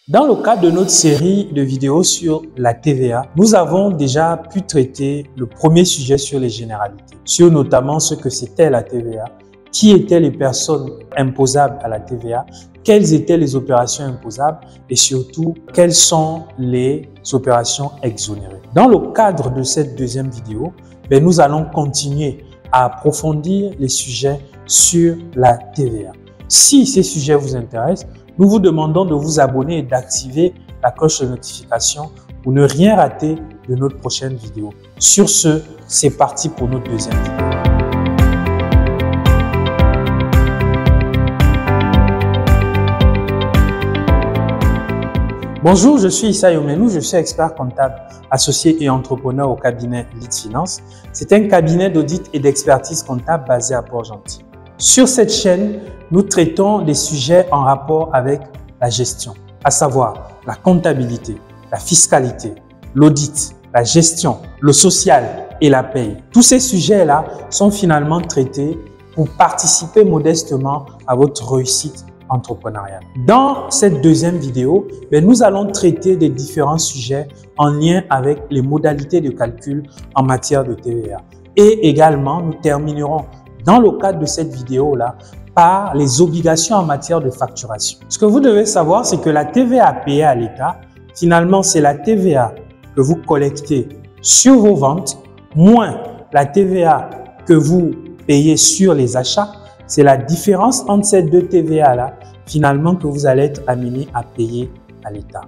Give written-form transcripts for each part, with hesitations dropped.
Dans le cadre de notre série de vidéos sur la TVA, nous avons déjà pu traiter le premier sujet sur les généralités, sur notamment ce que c'était la TVA, qui étaient les personnes imposables à la TVA, quelles étaient les opérations imposables et surtout quelles sont les opérations exonérées. Dans le cadre de cette deuxième vidéo, nous allons continuer à approfondir les sujets sur la TVA. Si ces sujets vous intéressent, nous vous demandons de vous abonner et d'activer la cloche de notification pour ne rien rater de notre prochaine vidéo. Sur ce, c'est parti pour notre deuxième vidéo. Bonjour, je suis Issa Yomenou, je suis expert comptable associé et entrepreneur au cabinet Lead Finance. C'est un cabinet d'audit et d'expertise comptable basé à Port-Gentil. Sur cette chaîne, nous traitons des sujets en rapport avec la gestion, à savoir la comptabilité, la fiscalité, l'audit, la gestion, le social et la paye. Tous ces sujets-là sont finalement traités pour participer modestement à votre réussite entrepreneuriale. Dans cette deuxième vidéo, nous allons traiter des différents sujets en lien avec les modalités de calcul en matière de TVA. Et également, nous terminerons dans le cadre de cette vidéo-là par les obligations en matière de facturation. Ce que vous devez savoir, c'est que la TVA payée à l'État, finalement, c'est la TVA que vous collectez sur vos ventes, moins la TVA que vous payez sur les achats. C'est la différence entre ces deux TVA-là, finalement, que vous allez être amené à payer à l'État.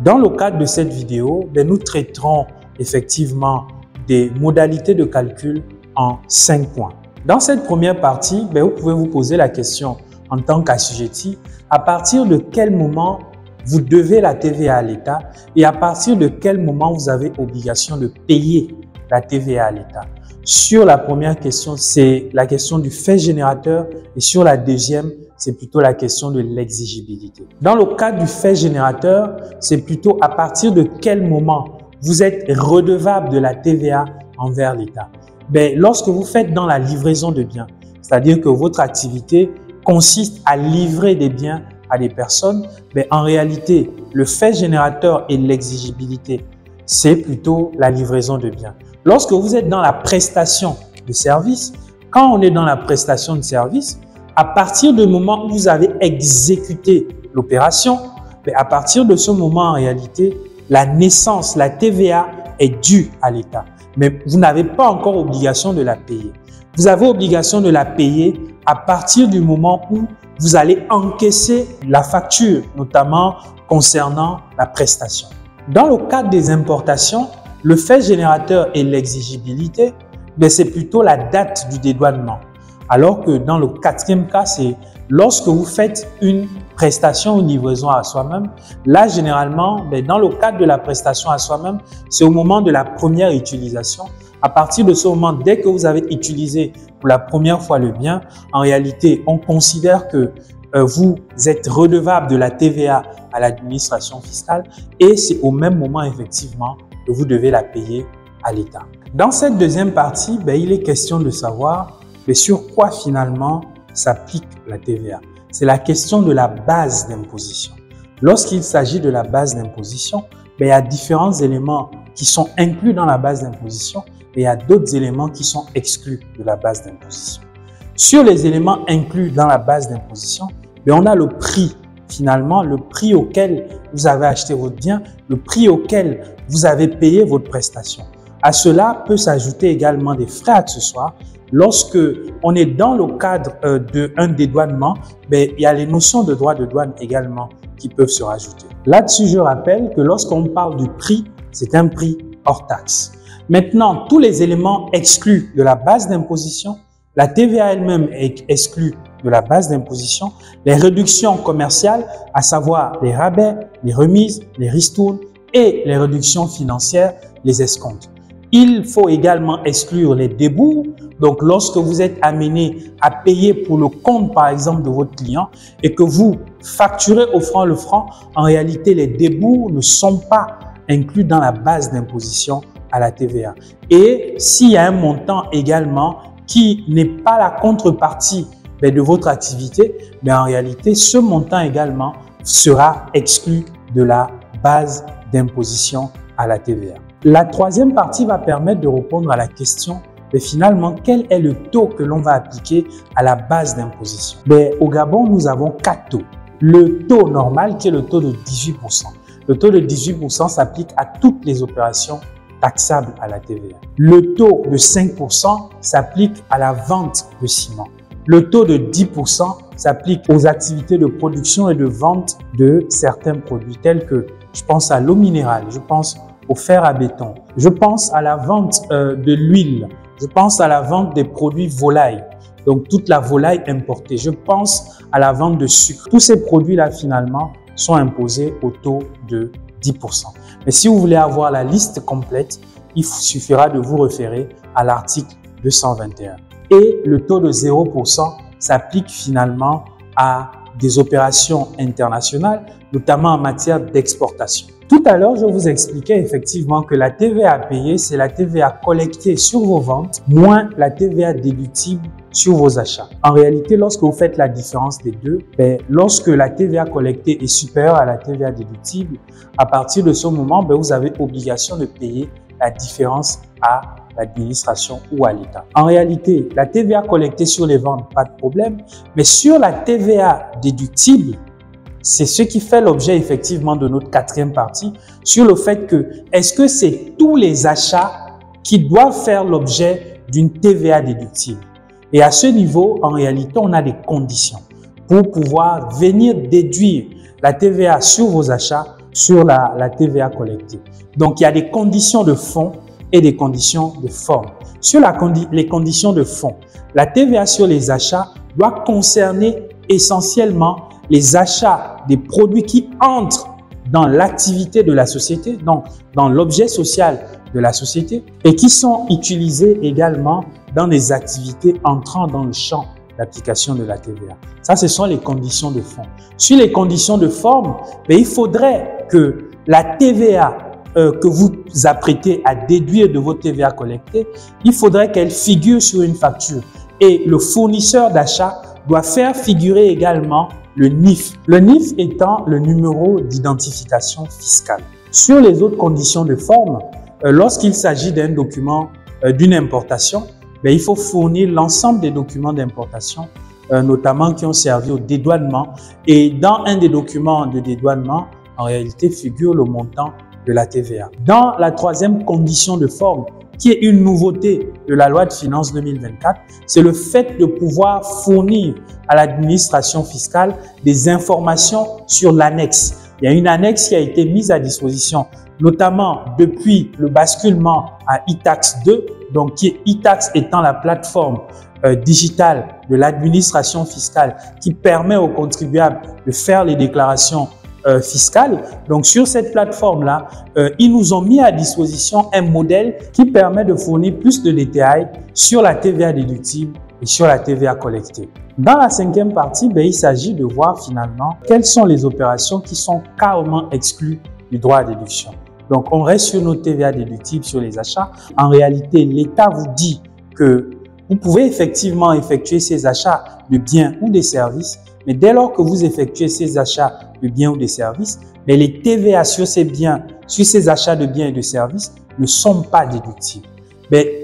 Dans le cadre de cette vidéo, nous traiterons effectivement des modalités de calcul en 5 points. Dans cette première partie, vous pouvez vous poser la question en tant qu'assujetti, à partir de quel moment vous devez la TVA à l'État et à partir de quel moment vous avez obligation de payer la TVA à l'État. Sur la première question, c'est la question du fait générateur et sur la deuxième, c'est plutôt la question de l'exigibilité. Dans le cas du fait générateur, c'est plutôt à partir de quel moment vous êtes redevable de la TVA envers l'État. Lorsque vous faites dans la livraison de biens, c'est-à-dire que votre activité consiste à livrer des biens à des personnes, en réalité, le fait générateur et l'exigibilité, c'est plutôt la livraison de biens. Lorsque vous êtes dans la prestation de service, quand on est dans la prestation de service, à partir du moment où vous avez exécuté l'opération, à partir de ce moment, en réalité, la naissance, la TVA est due à l'État. Mais vous n'avez pas encore obligation de la payer. Vous avez obligation de la payer à partir du moment où vous allez encaisser la facture, notamment concernant la prestation. Dans le cadre des importations, le fait générateur et l'exigibilité, c'est plutôt la date du dédouanement. Alors que dans le quatrième cas, c'est lorsque vous faites une prestation ou livraison à soi-même. Là, généralement, dans le cadre de la prestation à soi-même, c'est au moment de la première utilisation. À partir de ce moment, dès que vous avez utilisé pour la première fois le bien, en réalité, on considère que vous êtes redevable de la TVA à l'administration fiscale et c'est au même moment, effectivement, que vous devez la payer à l'État. Dans cette deuxième partie, il est question de savoir sur quoi finalement s'applique la TVA. C'est la question de la base d'imposition. Lorsqu'il s'agit de la base d'imposition, il y a différents éléments qui sont inclus dans la base d'imposition et il y a d'autres éléments qui sont exclus de la base d'imposition. Sur les éléments inclus dans la base d'imposition, on a le prix. Finalement, le prix auquel vous avez acheté votre bien, le prix auquel vous avez payé votre prestation. À cela peut s'ajouter également des frais accessoires. Lorsque on est dans le cadre d'un dédouanement, il y a les notions de droit de douane également qui peuvent se rajouter. Là-dessus, je rappelle que lorsqu'on parle du prix, c'est un prix hors taxe. Maintenant, tous les éléments exclus de la base d'imposition, la TVA elle-même est exclue de la base d'imposition, les réductions commerciales, à savoir les rabais, les remises, les ristournes et les réductions financières, les escomptes. Il faut également exclure les débours. Donc, lorsque vous êtes amené à payer pour le compte, par exemple, de votre client et que vous facturez au franc le franc, en réalité, les débours ne sont pas inclus dans la base d'imposition à la TVA. Et s'il y a un montant également qui n'est pas la contrepartie de votre activité, en réalité, ce montant également sera exclu de la base d'imposition à la TVA. La troisième partie va permettre de répondre à la question mais finalement, quel est le taux que l'on va appliquer à la base d'imposition? Au Gabon, nous avons 4 taux. Le taux normal qui est le taux de 18%. Le taux de 18% s'applique à toutes les opérations taxables à la TVA. Le taux de 5% s'applique à la vente de ciment. Le taux de 10% s'applique aux activités de production et de vente de certains produits tels que, je pense à l'eau minérale, je pense au fer à béton, je pense à la vente de l'huile, je pense à la vente des produits volailles, donc toute la volaille importée. Je pense à la vente de sucre. Tous ces produits-là, finalement, sont imposés au taux de 10%. Mais si vous voulez avoir la liste complète, il suffira de vous référer à l'article 221. Et le taux de 0% s'applique finalement à des opérations internationales, notamment en matière d'exportation. Tout à l'heure, je vous expliquais effectivement que la TVA payée, c'est la TVA collectée sur vos ventes moins la TVA déductible sur vos achats. En réalité, lorsque vous faites la différence des deux, lorsque la TVA collectée est supérieure à la TVA déductible, à partir de ce moment, vous avez obligation de payer la différence à l'administration ou à l'État. En réalité, la TVA collectée sur les ventes, pas de problème, mais sur la TVA déductible, c'est ce qui fait l'objet effectivement de notre quatrième partie sur le fait que est-ce que c'est tous les achats qui doivent faire l'objet d'une TVA déductible? Et à ce niveau, en réalité, on a des conditions pour pouvoir venir déduire la TVA sur vos achats sur la TVA collectée. Donc, il y a des conditions de fond et des conditions de forme. Sur les conditions de fond, la TVA sur les achats doit concerner essentiellement les achats des produits qui entrent dans l'activité de la société, donc dans l'objet social de la société, et qui sont utilisés également dans les activités entrant dans le champ d'application de la TVA. Ça, ce sont les conditions de fond. Sur les conditions de forme, il faudrait que la TVA que vous apprêtez à déduire de vos TVA collectées, il faudrait qu'elle figure sur une facture. Et le fournisseur d'achat doit faire figurer également le NIF. Le NIF étant le numéro d'identification fiscale. Sur les autres conditions de forme, lorsqu'il s'agit d'un document d'une importation, il faut fournir l'ensemble des documents d'importation, notamment qui ont servi au dédouanement. Et dans un des documents de dédouanement, en réalité, figure le montant de la TVA. Dans la troisième condition de forme, qui est une nouveauté de la loi de finances 2024, c'est le fait de pouvoir fournir à l'administration fiscale des informations sur l'annexe. Il y a une annexe qui a été mise à disposition, notamment depuis le basculement à e-tax 2, donc qui est e-tax étant la plateforme digitale de l'administration fiscale qui permet aux contribuables de faire les déclarations fiscale. Donc, sur cette plateforme-là, ils nous ont mis à disposition un modèle qui permet de fournir plus de détails sur la TVA déductible et sur la TVA collectée. Dans la cinquième partie, il s'agit de voir finalement quelles sont les opérations qui sont carrément exclues du droit à déduction. Donc, on reste sur nos TVA déductibles sur les achats. En réalité, l'État vous dit que vous pouvez effectivement effectuer ces achats de biens ou des services, mais dès lors que vous effectuez ces achats de biens ou de services, les TVA sur ces biens, sur ces achats de biens et de services ne sont pas déductibles.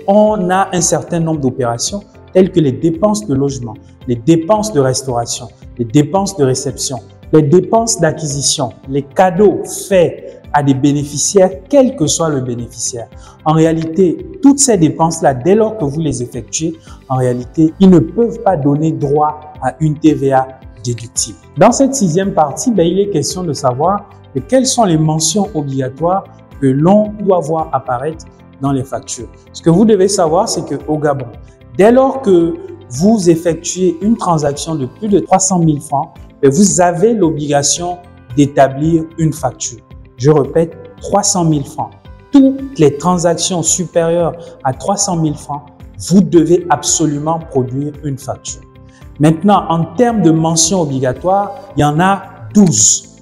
On a un certain nombre d'opérations telles que les dépenses de logement, les dépenses de restauration, les dépenses de réception, les dépenses d'acquisition, les cadeaux faits à des bénéficiaires, quel que soit le bénéficiaire. En réalité, toutes ces dépenses-là, dès lors que vous les effectuez, en réalité, ils ne peuvent pas donner droit à une TVA déductible. Dans cette sixième partie, il est question de savoir quelles sont les mentions obligatoires que l'on doit voir apparaître dans les factures. Ce que vous devez savoir, c'est qu'au Gabon, dès lors que vous effectuez une transaction de plus de 300 000 francs, vous avez l'obligation d'établir une facture. Je répète, 300 000 francs. Toutes les transactions supérieures à 300 000 francs, vous devez absolument produire une facture. Maintenant, en termes de mentions obligatoires, il y en a 12.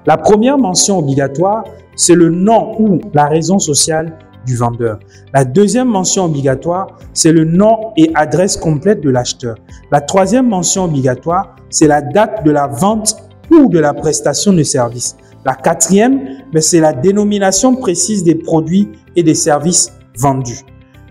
La première mention obligatoire, c'est le nom ou la raison sociale du vendeur. La deuxième mention obligatoire, c'est le nom et adresse complète de l'acheteur. La troisième mention obligatoire, c'est la date de la vente ou de la prestation de service. La quatrième, c'est la dénomination précise des produits et des services vendus.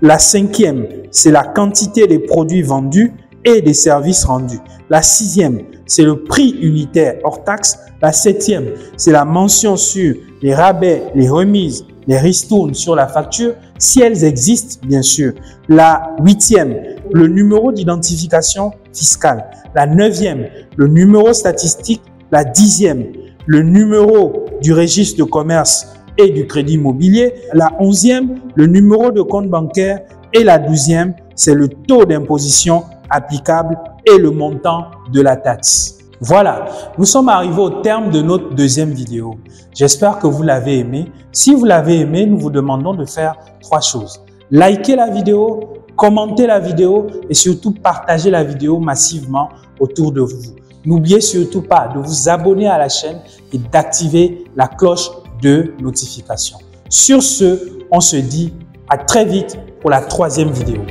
La cinquième, c'est la quantité des produits vendus et des services rendus. La sixième, c'est le prix unitaire hors taxe. La septième, c'est la mention sur les rabais, les remises, les ristournes sur la facture, si elles existent, bien sûr. La huitième, le numéro d'identification fiscale. La neuvième, le numéro statistique. La dixième, le numéro du registre de commerce et du crédit immobilier. La onzième, le numéro de compte bancaire. Et la douzième, c'est le taux d'imposition applicable et le montant de la taxe. Voilà, nous sommes arrivés au terme de notre deuxième vidéo. J'espère que vous l'avez aimé. Si vous l'avez aimé, nous vous demandons de faire 3 choses. Likez la vidéo, commentez la vidéo et surtout partagez la vidéo massivement autour de vous. N'oubliez surtout pas de vous abonner à la chaîne et d'activer la cloche de notification. Sur ce, on se dit à très vite pour la 3e vidéo.